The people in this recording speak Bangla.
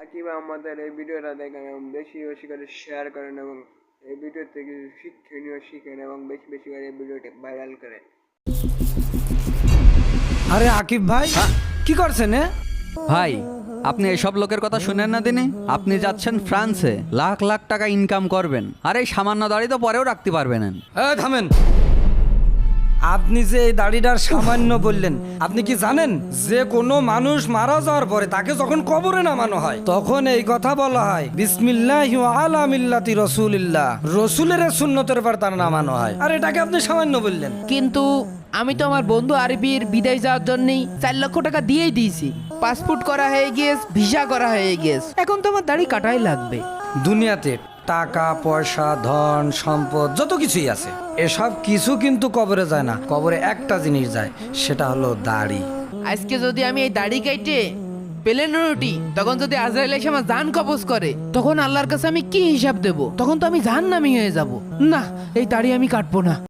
আকিব আমাদের এই ভিডিওটা দেখেন এবং বেশি বেশি করে শেয়ার করেন এবং এই ভিডিও থেকে শিক্ষণীয় শিখেন এবং বেশি বেশি করে এই ভিডিওটি ভাইরাল করেন। আরে আকিব ভাই কি করছেন? ভাই আপনি এসব লোকের কথা শুনেন না দিনে? আপনি যাচ্ছেন ফ্রান্সে, লাখ লাখ টাকা ইনকাম করবেন, আর এই সামান্য দাড়ি তো পরেও রাখতে পারবেন না। থামেন। আপনি যে এই দাড়িটার সামান্য বললেন, আপনি কি জানেন যে কোনো মানুষ মারা যাওয়ার পরে তাকে যখন কবরে নামানো হয় তখন এই কথা বলা হয় বিসমিল্লাহি ওয়া আলা মিল্লাতি রাসূলিল্লাহ, রসুলের সুন্নতের উপর তার নামানো হয়। আর এটাকে আপনি সামান্য বললেন। কিন্তু আমি তো আমার বন্ধু আরবির বিদেশ যাওয়ার জন্যই 4 লক্ষ টাকা দিয়েই দিয়েছি। পাসপোর্ট করা হয়ে গিয়েছে, ভিসা করা হয়ে গিয়েছে, এখন তো আমার দাড়ি কাটাই লাগবে। দুনিয়াতে টাকা পয়সা ধন সম্পদ যত কিছুই আছে এসব কিছু কিন্তু কবরে যায় না, কবরে একটা জিনিস যায়, সেটা হলো দাড়ি। আজকে যদি আমি এই দাড়ি কাটে প্লেনে উঠি, তখন যদি আজরাইল এসে আমার জান কবজ করে, তখন আল্লাহর কাছে আমি কি হিসাব দেব? তখন তো আমি জাহান্নামী হয়ে যাব। না, এই দাড়ি আমি কাটবো না।